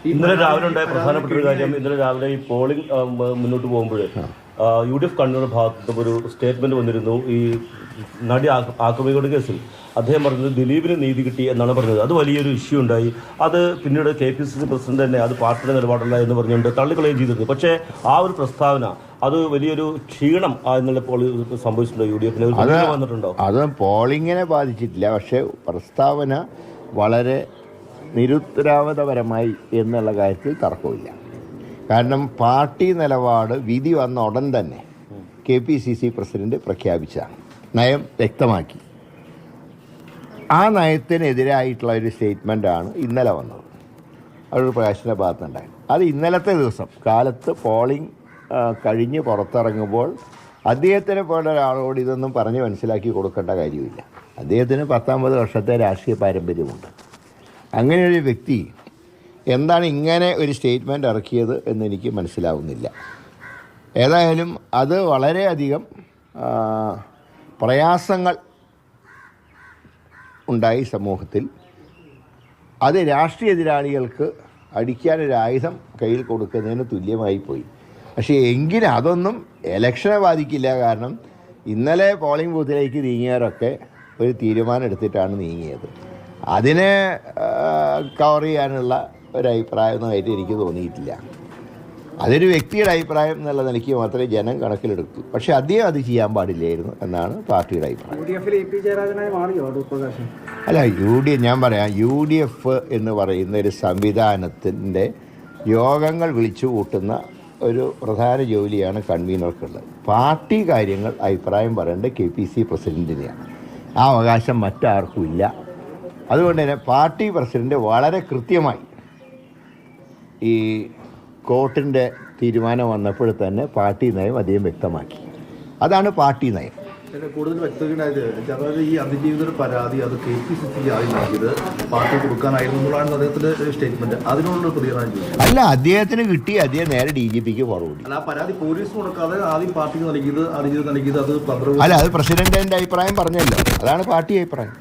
ഇന്നലെ രാവിലെ ഉണ്ടായ പ്രധാനപ്പെട്ട ഒരു കാര്യം, ഇന്നലെ രാവിലെ ഈ പോളിംഗ് മുന്നോട്ട് പോകുമ്പോൾ UDF കണ്ണൂർ ഭാഗത്തും ഒരു സ്റ്റേറ്റ്മെന്റ് വന്നിരുന്നു. ഈ നടി ആക്രമികളുടെ കേസിൽ അദ്ദേഹം പറഞ്ഞത് ദിലീപിന് നീതി കിട്ടി എന്നാണ് പറഞ്ഞത്. അത് വലിയൊരു ഇഷ്യൂ ഉണ്ടായി. അത് പിന്നീട് KPCC പ്രസിഡന്റ് തന്നെ അത് പാർട്ടിയുടെ നിലപാടല്ല എന്ന് പറഞ്ഞുകൊണ്ട് തള്ളിക്കളയുകയും ചെയ്തിരുന്നു. പക്ഷേ ആ ഒരു പ്രസ്താവന അത് വലിയൊരു ക്ഷീണം എന്നുള്ള സംഭവിച്ചിട്ടുണ്ടോ? UDF വന്നിട്ടുണ്ടോ? അത് പോളിങ്ങിനെ ബാധിച്ചിട്ടില്ല. പക്ഷേ പ്രസ്താവന വളരെ നിരുത്തരവാദപരമായി എന്നുള്ള കാര്യത്തിൽ തർക്കമില്ല. കാരണം പാർട്ടി നിലപാട് വിധി വന്ന ഉടൻ തന്നെ KPCC പ്രസിഡന്റ് പ്രഖ്യാപിച്ചതാണ്, നയം വ്യക്തമാക്കി. ആ നയത്തിനെതിരായിട്ടുള്ള ഒരു സ്റ്റേറ്റ്മെൻറ്റാണ് ഇന്നലെ വന്നത്. അതൊരു പ്രകാശിൻ്റെ ഭാഗത്തുനിന്നുണ്ടായിരുന്നു. അത് ഇന്നലത്തെ ദിവസം കാലത്ത് പോളിംഗ് കഴിഞ്ഞ് പുറത്തിറങ്ങുമ്പോൾ അദ്ദേഹത്തിനെ പോലെ ഒരാളോട് ഇതൊന്നും പറഞ്ഞ് മനസ്സിലാക്കി കൊടുക്കേണ്ട കാര്യമില്ല. അദ്ദേഹത്തിന് 19 വർഷത്തെ രാഷ്ട്രീയ പാരമ്പര്യമുണ്ട്. അങ്ങനെയൊരു വ്യക്തി എന്താണ് ഇങ്ങനെ ഒരു സ്റ്റേറ്റ്മെൻറ്റ് ഇറക്കിയത് എന്നെനിക്ക് മനസ്സിലാവുന്നില്ല. ഏതായാലും അത് വളരെയധികം പ്രയാസങ്ങൾ ഉണ്ടായി സമൂഹത്തിൽ. അത് രാഷ്ട്രീയ എതിരാളികൾക്ക് അടിക്കാനൊരു ആയുധം കയ്യിൽ കൊടുക്കുന്നതിന് തുല്യമായി പോയി. പക്ഷേ എങ്കിലും അതൊന്നും ഇലക്ഷനെ ബാധിക്കില്ല. കാരണം ഇന്നലെ പോളിംഗ് ബൂത്തിലേക്ക് നീങ്ങിയവരൊക്കെ ഒരു തീരുമാനം എടുത്തിട്ടാണ് നീങ്ങിയത്. അതിനെ കവർ ചെയ്യാനുള്ള ഒരു അഭിപ്രായമൊന്നുമായിട്ട് എനിക്ക് തോന്നിയിട്ടില്ല. അതൊരു വ്യക്തിയുടെ അഭിപ്രായം എന്നുള്ള നിലയ്ക്ക് മാത്രമേ ജനം കണക്കിലെടുക്കൂ. പക്ഷേ അദ്ദേഹം അത് ചെയ്യാൻ പാടില്ലായിരുന്നു എന്നാണ് പാർട്ടിയുടെ അഭിപ്രായം. അല്ല, ഞാൻ പറയാം, UDF എന്ന് പറയുന്ന ഒരു സംവിധാനത്തിൻ്റെ യോഗങ്ങൾ വിളിച്ചു കൂട്ടുന്ന ഒരു പ്രധാന ജോലിയാണ് കൺവീനർക്കുള്ളത്. പാർട്ടി കാര്യങ്ങൾ അഭിപ്രായം പറയേണ്ടത് KPCC പ്രസിഡൻറ്റിനെയാണ്. ആ അവകാശം മറ്റാർക്കും ഇല്ല. അതുകൊണ്ട് തന്നെ പാർട്ടി പ്രസിഡന്റ് വളരെ കൃത്യമായി ഈ കോർട്ടിൻ്റെ തീരുമാനം വന്നപ്പോൾ തന്നെ പാർട്ടി നയം അദ്ദേഹം വ്യക്തമാക്കി. അതാണ് പാർട്ടി നയം. കൂടുതൽ വ്യക്തമായത് ഈ അതിജീവിതയുടെ പരാതി അത് KPCC ആയി നൽകിയത് പാർട്ടി കൊടുക്കാനായിരുന്നു എന്നുള്ളതാണ് അദ്ദേഹത്തിന്റെ സ്റ്റേറ്റ്മെന്റ്. അതിനുള്ള പ്രതികരണം അല്ല, അദ്ദേഹത്തിന് കിട്ടി, അദ്ദേഹം നേരെ DGPക്ക് ഫോർവേഡ്. അല്ല, ആ പരാതി പോലീസ് കൊടുക്കാതെ ആദ്യം പാർട്ടിക്ക് നൽകിയത് അതിജീവിത നൽകിയത് അത് അല്ല, അത് പ്രസിഡന്റിന്റെ അഭിപ്രായം പറഞ്ഞല്ലോ. അതാണ് പാർട്ടി അഭിപ്രായം.